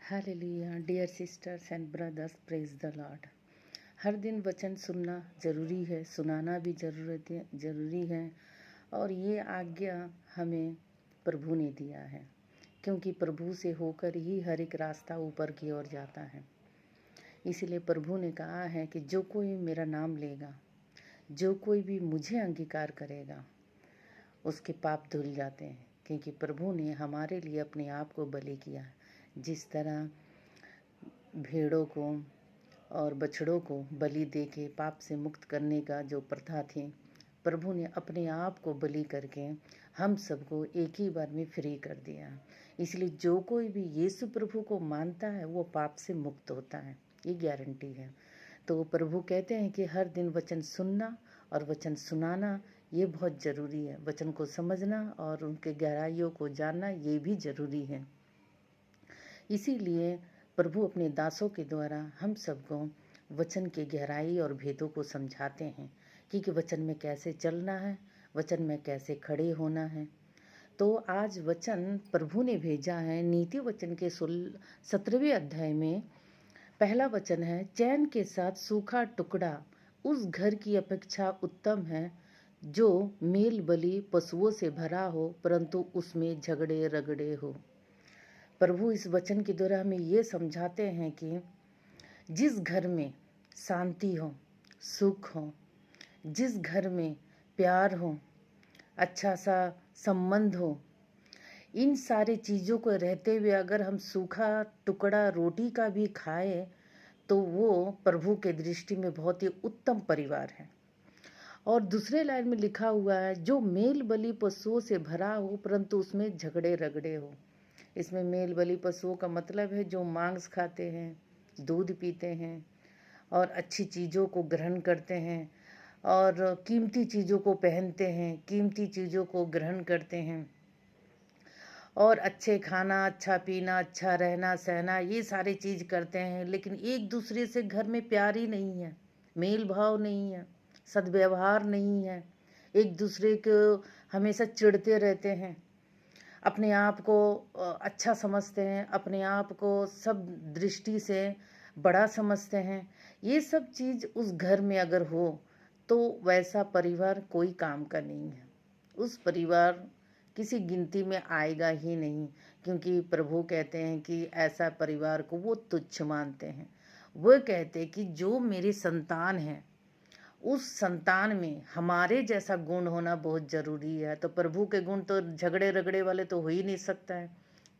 Hallelujah dear sisters and brothers, praise the lord. हर दिन वचन सुनना ज़रूरी है, सुनाना भी ज़रूरी है। और ये आज्ञा हमें प्रभु ने दिया है, क्योंकि प्रभु से होकर ही हर एक रास्ता ऊपर की ओर जाता है। इसलिए प्रभु ने कहा है कि जो कोई मेरा नाम लेगा, जो कोई भी मुझे अंगीकार करेगा, उसके पाप धुल जाते हैं, क्योंकि प्रभु ने हमारे लिए अपने आप को बलि किया है। जिस तरह भेड़ों को और बछड़ों को बलि दे के पाप से मुक्त करने का जो प्रथा थी, प्रभु ने अपने आप को बलि करके हम सबको एक ही बार में फ्री कर दिया। इसलिए जो कोई भी यीशु प्रभु को मानता है वो पाप से मुक्त होता है, ये गारंटी है। तो प्रभु कहते हैं कि हर दिन वचन सुनना और वचन सुनाना ये बहुत ज़रूरी है। वचन को समझना और उनके गहराइयों को जानना ये भी ज़रूरी है। इसीलिए प्रभु अपने दासों के द्वारा हम सबको वचन के गहराई और भेदों को समझाते हैं कि वचन में कैसे चलना है, वचन में कैसे खड़े होना है। तो आज वचन प्रभु ने भेजा है नीति वचन के 17वें अध्याय में। पहला वचन है, चैन के साथ सूखा टुकड़ा उस घर की अपेक्षा उत्तम है जो मेल बलि पशुओं से भरा हो, परंतु उसमें झगड़े रगड़े हो। प्रभु इस वचन के द्वारा हमें ये समझाते हैं कि जिस घर में शांति हो, सुख हो, जिस घर में प्यार हो, अच्छा सा संबंध हो, इन सारी चीज़ों को रहते हुए अगर हम सूखा टुकड़ा रोटी का भी खाए तो वो प्रभु के दृष्टि में बहुत ही उत्तम परिवार है। और दूसरे लाइन में लिखा हुआ है, जो मेल बलि पशुओं से भरा हो परंतु उसमें झगड़े रगड़े हो। इसमें मेल बलि पशुओं का मतलब है जो मांस खाते हैं, दूध पीते हैं और अच्छी चीज़ों को ग्रहण करते हैं और कीमती चीज़ों को पहनते हैं, कीमती चीज़ों को ग्रहण करते हैं और अच्छे खाना, अच्छा पीना, अच्छा रहना सहना, ये सारी चीज़ करते हैं। लेकिन एक दूसरे से घर में प्यार ही नहीं है, मेल भाव नहीं है, सद्व्यवहार नहीं है, एक दूसरे को हमेशा चिढ़ते रहते हैं, अपने आप को अच्छा समझते हैं, अपने आप को सब दृष्टि से बड़ा समझते हैं। ये सब चीज़ उस घर में अगर हो तो वैसा परिवार कोई काम का नहीं है, उस परिवार किसी गिनती में आएगा ही नहीं। क्योंकि प्रभु कहते हैं कि ऐसा परिवार को वो तुच्छ मानते हैं। वो कहते हैं कि जो मेरी संतान है उस संतान में हमारे जैसा गुण होना बहुत ज़रूरी है। तो प्रभु के गुण तो झगड़े रगड़े वाले तो हो ही नहीं सकता है।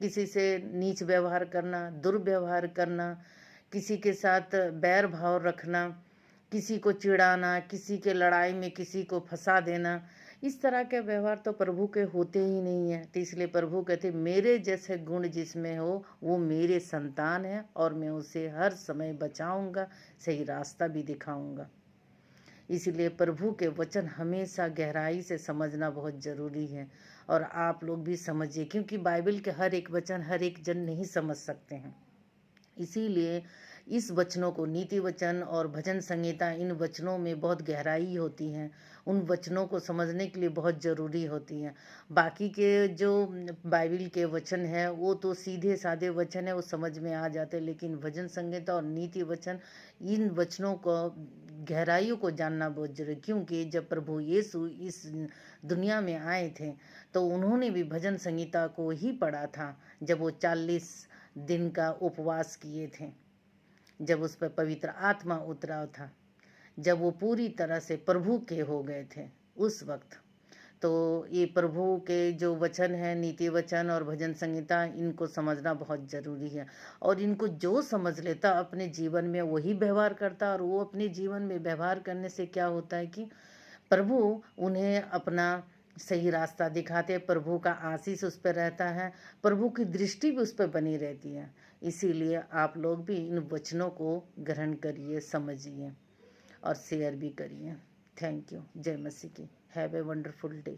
किसी से नीच व्यवहार करना, दुर्व्यवहार करना, किसी के साथ बैर भाव रखना, किसी को चिढ़ाना, किसी के लड़ाई में किसी को फंसा देना, इस तरह के व्यवहार तो प्रभु के होते ही नहीं है। तो इसलिए प्रभु कहते मेरे जैसे गुण जिसमें हो वो मेरे संतान है और मैं उसे हर समय बचाऊंगा, सही रास्ता भी दिखाऊंगा। इसलिए प्रभु के वचन हमेशा गहराई से समझना बहुत ज़रूरी है। और आप लोग भी समझिए, क्योंकि बाइबल के हर एक वचन हर एक जन नहीं समझ सकते हैं। इसीलिए इस वचनों को, नीति वचन और भजन संहिता, इन वचनों में बहुत गहराई होती है। उन वचनों को समझने के लिए बहुत ज़रूरी होती है। बाकी के जो बाइबल के वचन है वो तो सीधे साधे वचन है, वो समझ में आ जाते हैं। लेकिन भजन संहिता और नीति वचन, इन वचनों को गहराइयों को जानना बहुत जरूरी। क्योंकि जब प्रभु यीशु इस दुनिया में आए थे तो उन्होंने भी भजन संहिता को ही पढ़ा था। जब वो 40 दिन का उपवास किए थे, जब उस पर पवित्र आत्मा उतरा था, जब वो पूरी तरह से प्रभु के हो गए थे उस वक्त। तो ये प्रभु के जो वचन है, नीति वचन और भजन संहिता, इनको समझना बहुत ज़रूरी है। और इनको जो समझ लेता अपने जीवन में वही व्यवहार करता। और वो अपने जीवन में व्यवहार करने से क्या होता है कि प्रभु उन्हें अपना सही रास्ता दिखाते, प्रभु का आशीष उस पर रहता है, प्रभु की दृष्टि भी उस पर बनी रहती है। इसीलिए आप लोग भी इन वचनों को ग्रहण करिए, समझिए और शेयर भी करिए। Thank you. जय मसीह की। Have a wonderful day.